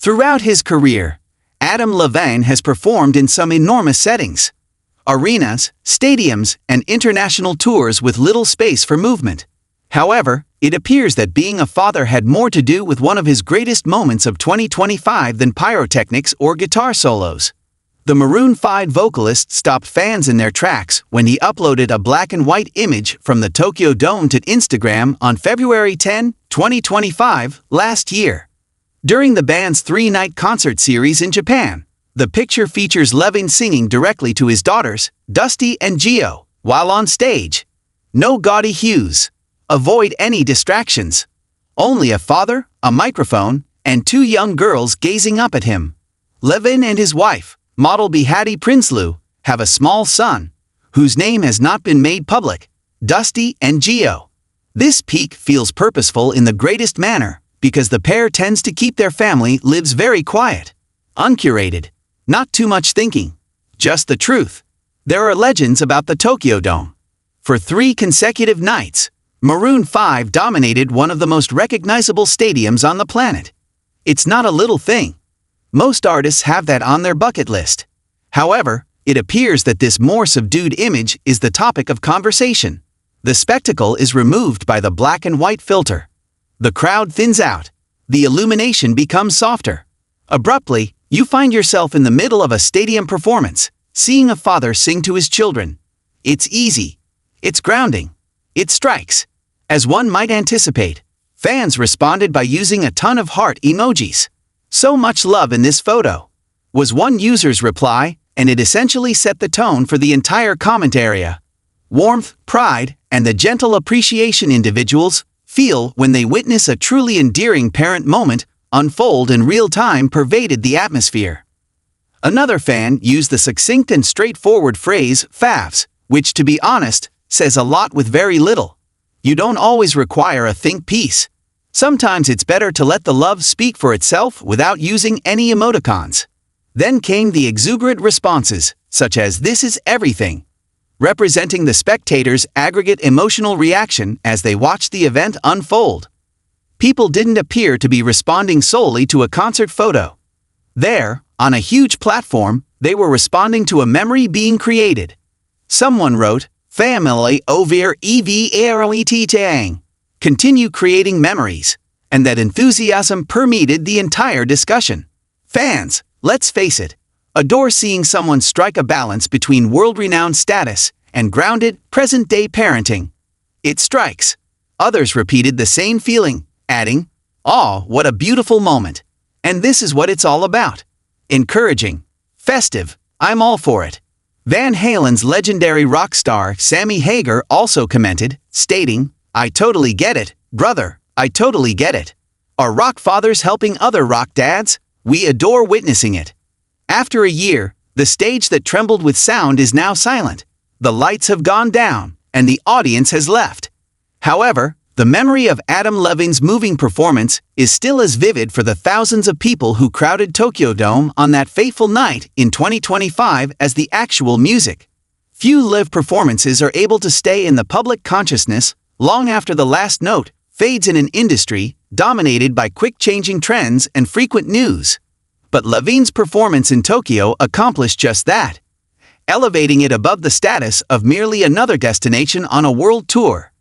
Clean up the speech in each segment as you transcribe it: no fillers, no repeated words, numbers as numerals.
Throughout his career, Adam Levine has performed in some enormous settings. Arenas, stadiums, and international tours with little space for movement. However, it appears that being a father had more to do with one of his greatest moments of 2025 than pyrotechnics or guitar solos. The Maroon 5 vocalist stopped fans in their tracks when he uploaded a black and white image from the Tokyo Dome to Instagram on February 10, 2025, last year. During the band's 3-night concert series in Japan, the picture features Levine singing directly to his daughters, Dusty and Gio, while on stage. No gaudy hues. Avoid any distractions. Only a father, a microphone, and 2 young girls gazing up at him. Levine and his wife, model Behati Prinsloo, have a small son, whose name has not been made public, Dusty and Gio. This peak feels purposeful in the greatest manner, because the pair tends to keep their family lives very quiet. Uncurated. Not too much thinking. Just the truth. There are legends about the Tokyo Dome. For 3 consecutive nights, Maroon 5 dominated one of the most recognizable stadiums on the planet. It's not a little thing. Most artists have that on their bucket list. However, it appears that this more subdued image is the topic of conversation. The spectacle is removed by the black and white filter. The crowd thins out. The illumination becomes softer. Abruptly, you find yourself in the middle of a stadium performance, seeing a father sing to his children. It's easy. It's grounding. It strikes. As one might anticipate, fans responded by using a ton of heart emojis. So much love in this photo, was one user's reply, and it essentially set the tone for the entire comment area. Warmth, pride, and the gentle appreciation individuals feel when they witness a truly endearing parent moment unfold in real time pervaded the atmosphere. Another fan used the succinct and straightforward phrase, "Favs," which, to be honest, says a lot with very little. You don't always require a think piece. Sometimes it's better to let the love speak for itself without using any emoticons. Then came the exuberant responses, such as "This is everything," representing the spectators' aggregate emotional reaction as they watched the event unfold. People didn't appear to be responding solely to a concert photo. There, on a huge platform, they were responding to a memory being created. Someone wrote, "Family over everything. Continue creating memories," and that enthusiasm permeated the entire discussion. Fans, let's face it, adore seeing someone strike a balance between world-renowned status and grounded, present-day parenting. It strikes. Others repeated the same feeling, adding, "Aw, what a beautiful moment. And this is what it's all about. Encouraging. Festive. I'm all for it." Van Halen's legendary rock star Sammy Hagar also commented, stating, "I totally get it, brother, I totally get it. Are rock fathers helping other rock dads? We adore witnessing it." After a year, the stage that trembled with sound is now silent. The lights have gone down, and the audience has left. However, the memory of Adam Levine's moving performance is still as vivid for the thousands of people who crowded Tokyo Dome on that fateful night in 2025 as the actual music. Few live performances are able to stay in the public consciousness long after the last note fades in an industry dominated by quick-changing trends and frequent news. But Levine's performance in Tokyo accomplished just that, elevating it above the status of merely another destination on a world tour.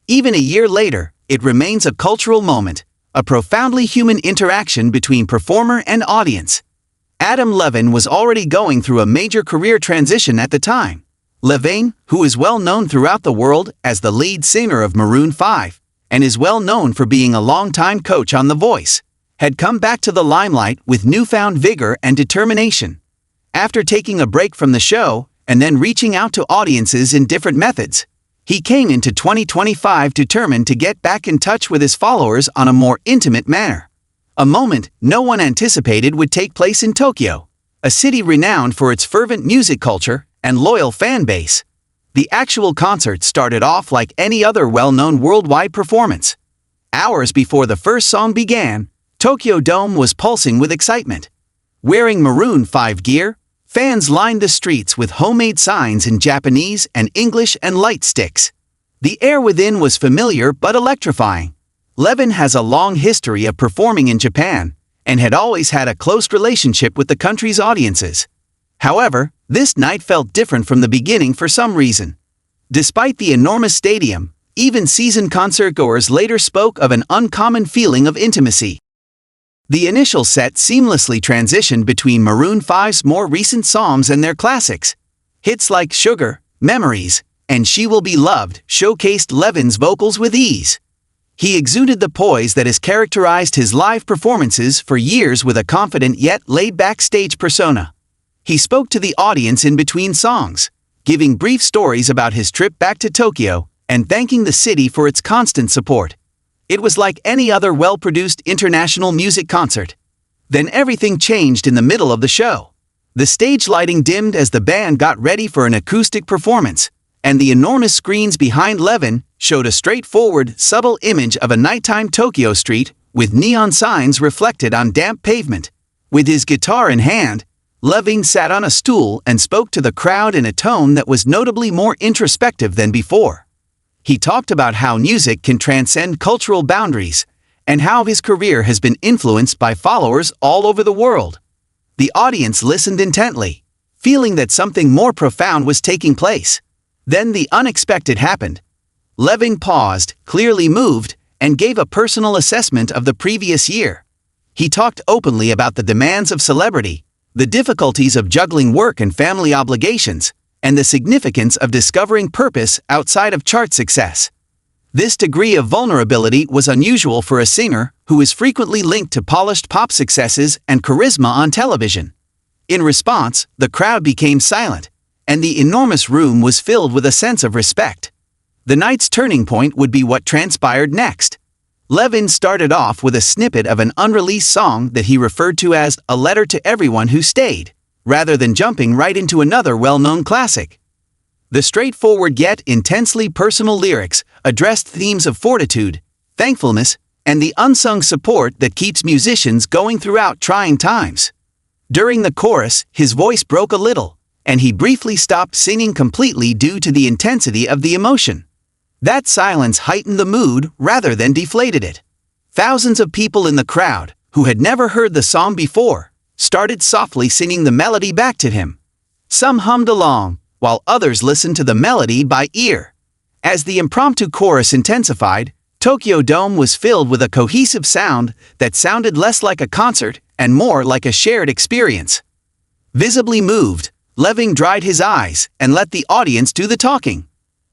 Even a year later, it remains a cultural moment, a profoundly human interaction between performer and audience. Adam Levine was already going through a major career transition at the time. Levine, who is well known throughout the world as the lead singer of Maroon 5, and is well known for being a longtime coach on The Voice, had come back to the limelight with newfound vigor and determination. After taking a break from the show, and then reaching out to audiences in different methods, he came into 2025 determined to get back in touch with his followers on a more intimate manner. A moment no one anticipated would take place in Tokyo, a city renowned for its fervent music culture and loyal fan base. The actual concert started off like any other well-known worldwide performance. Hours before the first song began, Tokyo Dome was pulsing with excitement. Wearing Maroon 5 gear, fans lined the streets with homemade signs in Japanese and English and light sticks. The air within was familiar but electrifying. Levine has a long history of performing in Japan, and had always had a close relationship with the country's audiences. However, this night felt different from the beginning for some reason. Despite the enormous stadium, even seasoned concertgoers later spoke of an uncommon feeling of intimacy. The initial set seamlessly transitioned between Maroon 5's more recent songs and their classics. Hits like Sugar, Memories, and She Will Be Loved showcased Levine's vocals with ease. He exuded the poise that has characterized his live performances for years with a confident yet laid-back stage persona. He spoke to the audience in between songs, giving brief stories about his trip back to Tokyo and thanking the city for its constant support. It was like any other well-produced international music concert. Then everything changed in the middle of the show. The stage lighting dimmed as the band got ready for an acoustic performance, and the enormous screens behind Levine showed a straightforward, subtle image of a nighttime Tokyo street with neon signs reflected on damp pavement. With his guitar in hand, Levine sat on a stool and spoke to the crowd in a tone that was notably more introspective than before. He talked about how music can transcend cultural boundaries and how his career has been influenced by followers all over the world. The audience listened intently, feeling that something more profound was taking place. Then the unexpected happened. Levine paused, clearly moved, and gave a personal assessment of the previous year. He talked openly about the demands of celebrity, the difficulties of juggling work and family obligations, and the significance of discovering purpose outside of chart success. This degree of vulnerability was unusual for a singer who is frequently linked to polished pop successes and charisma on television. In response, the crowd became silent, and the enormous room was filled with a sense of respect. The night's turning point would be what transpired next. Levine started off with a snippet of an unreleased song that he referred to as a letter to everyone who stayed, rather than jumping right into another well-known classic. The straightforward yet intensely personal lyrics addressed themes of fortitude, thankfulness, and the unsung support that keeps musicians going throughout trying times. During the chorus, his voice broke a little, and he briefly stopped singing completely due to the intensity of the emotion. That silence heightened the mood rather than deflated it. Thousands of people in the crowd, who had never heard the song before, started softly singing the melody back to him. Some hummed along, while others listened to the melody by ear. As the impromptu chorus intensified, Tokyo Dome was filled with a cohesive sound that sounded less like a concert and more like a shared experience. Visibly moved, Levine dried his eyes and let the audience do the talking.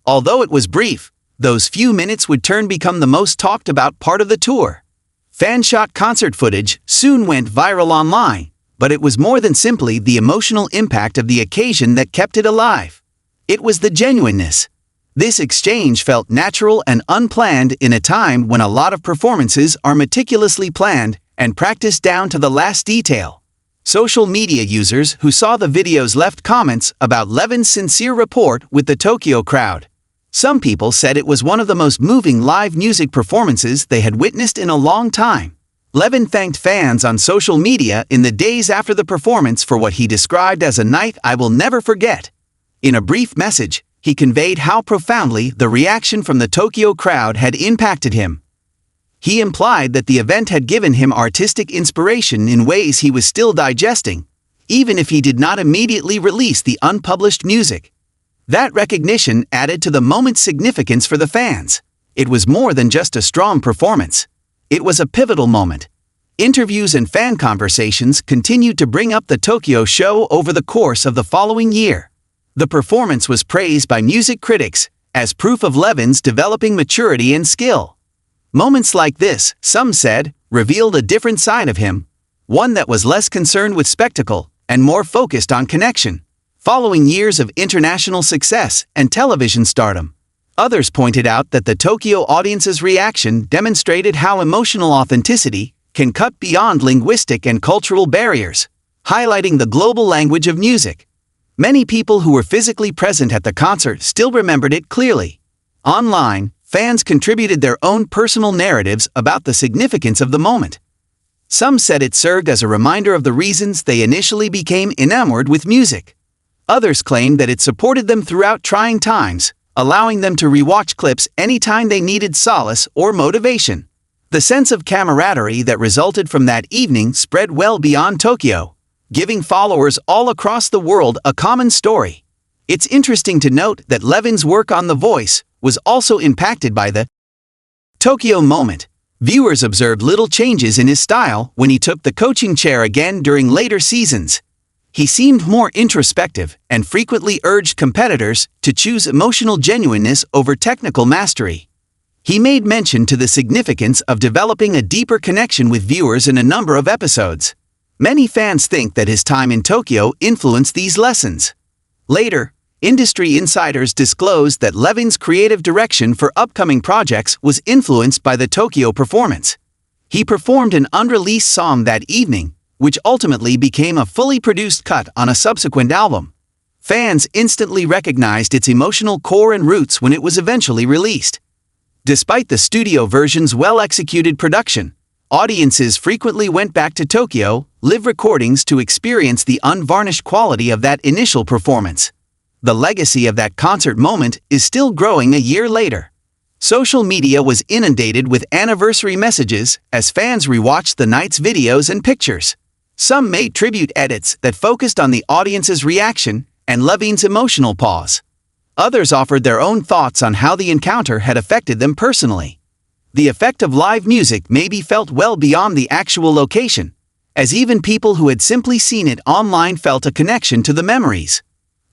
Although it was brief, those few minutes would become the most talked about part of the tour. Fan-shot concert footage soon went viral online, but it was more than simply the emotional impact of the occasion that kept it alive. It was the genuineness. This exchange felt natural and unplanned in a time when a lot of performances are meticulously planned and practiced down to the last detail. Social media users who saw the videos left comments about Levine's sincere rapport with the Tokyo crowd. Some people said it was one of the most moving live music performances they had witnessed in a long time. Levine thanked fans on social media in the days after the performance for what he described as a night I will never forget. In a brief message, he conveyed how profoundly the reaction from the Tokyo crowd had impacted him. He implied that the event had given him artistic inspiration in ways he was still digesting, even if he did not immediately release the unpublished music. That recognition added to the moment's significance for the fans. It was more than just a strong performance. It was a pivotal moment. Interviews and fan conversations continued to bring up the Tokyo show over the course of the following year. The performance was praised by music critics as proof of Levine's developing maturity and skill. Moments like this, some said, revealed a different side of him, one that was less concerned with spectacle and more focused on connection. Following years of international success and television stardom, others pointed out that the Tokyo audience's reaction demonstrated how emotional authenticity can cut beyond linguistic and cultural barriers, highlighting the global language of music. Many people who were physically present at the concert still remembered it clearly. Online, fans contributed their own personal narratives about the significance of the moment. Some said it served as a reminder of the reasons they initially became enamored with music. Others claimed that it supported them throughout trying times, allowing them to rewatch clips anytime they needed solace or motivation. The sense of camaraderie that resulted from that evening spread well beyond Tokyo, giving followers all across the world a common story. It's interesting to note that Levine's work on The Voice was also impacted by the Tokyo moment. Viewers observed little changes in his style when he took the coaching chair again during later seasons. He seemed more introspective and frequently urged competitors to choose emotional genuineness over technical mastery. He made mention to the significance of developing a deeper connection with viewers in a number of episodes. Many fans think that his time in Tokyo influenced these lessons. Later, industry insiders disclosed that Levine's creative direction for upcoming projects was influenced by the Tokyo performance. He performed an unreleased song that evening, which ultimately became a fully produced cut on a subsequent album. Fans instantly recognized its emotional core and roots when it was eventually released. Despite the studio version's well-executed production, audiences frequently went back to Tokyo live recordings to experience the unvarnished quality of that initial performance. The legacy of that concert moment is still growing a year later. Social media was inundated with anniversary messages as fans rewatched the night's videos and pictures. Some made tribute edits that focused on the audience's reaction and Levine's emotional pause. Others offered their own thoughts on how the encounter had affected them personally. The effect of live music may be felt well beyond the actual location, as even people who had simply seen it online felt a connection to the memories.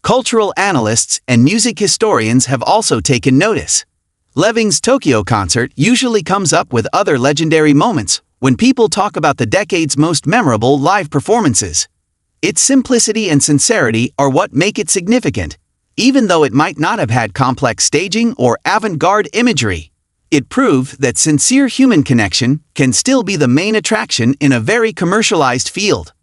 Cultural analysts and music historians have also taken notice. Levine's Tokyo concert usually comes up with other legendary moments when people talk about the decade's most memorable live performances. Its simplicity and sincerity are what make it significant, even though it might not have had complex staging or avant-garde imagery. It proved that sincere human connection can still be the main attraction in a very commercialized field.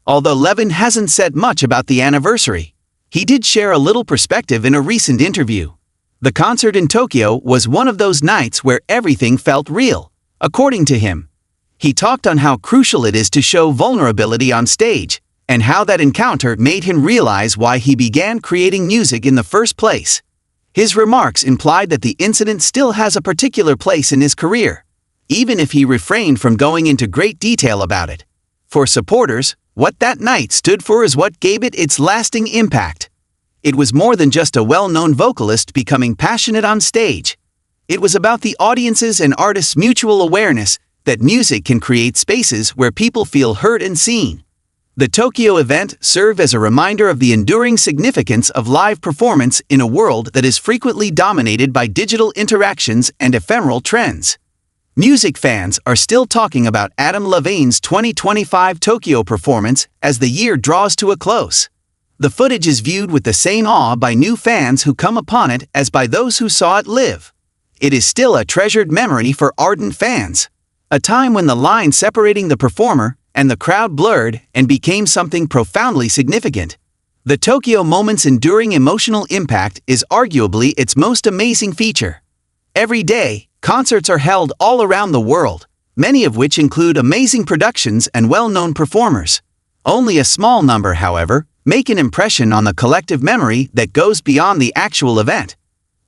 Although Levine hasn't said much about the anniversary, he did share a little perspective in a recent interview. The concert in Tokyo was one of those nights where everything felt real, according to him. He talked on how crucial it is to show vulnerability on stage, and how that encounter made him realize why he began creating music in the first place. His remarks implied that the incident still has a particular place in his career, even if he refrained from going into great detail about it. For supporters, what that night stood for is what gave it its lasting impact. It was more than just a well-known vocalist becoming passionate on stage. It was about the audience's and artists' mutual awareness that music can create spaces where people feel heard and seen. The Tokyo event served as a reminder of the enduring significance of live performance in a world that is frequently dominated by digital interactions and ephemeral trends. Music fans are still talking about Adam Levine's 2025 Tokyo performance as the year draws to a close. The footage is viewed with the same awe by new fans who come upon it as by those who saw it live. It is still a treasured memory for ardent fans. A time when the line separating the performer and the crowd blurred and became something profoundly significant. The Tokyo moment's enduring emotional impact is arguably its most amazing feature. Every day, concerts are held all around the world, many of which include amazing productions and well-known performers. Only a small number, however, make an impression on the collective memory that goes beyond the actual event.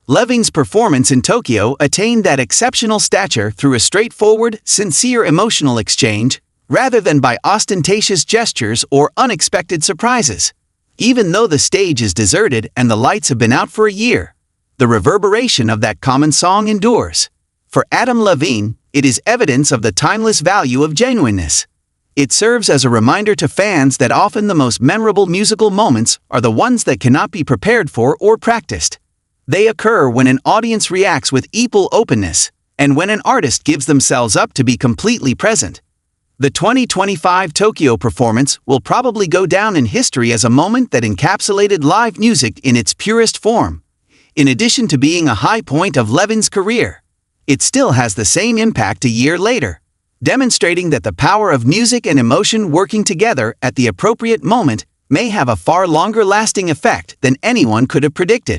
Levine's performance in Tokyo attained that exceptional stature through a straightforward, sincere emotional exchange, rather than by ostentatious gestures or unexpected surprises. Even though the stage is deserted and the lights have been out for a year, the reverberation of that common song endures. For Adam Levine, it is evidence of the timeless value of genuineness. It serves as a reminder to fans that often the most memorable musical moments are the ones that cannot be prepared for or practiced. They occur when an audience reacts with equal openness, and when an artist gives themselves up to be completely present. The 2025 Tokyo performance will probably go down in history as a moment that encapsulated live music in its purest form. In addition to being a high point of Levine's career, it still has the same impact a year later, demonstrating that the power of music and emotion working together at the appropriate moment may have a far longer lasting effect than anyone could have predicted.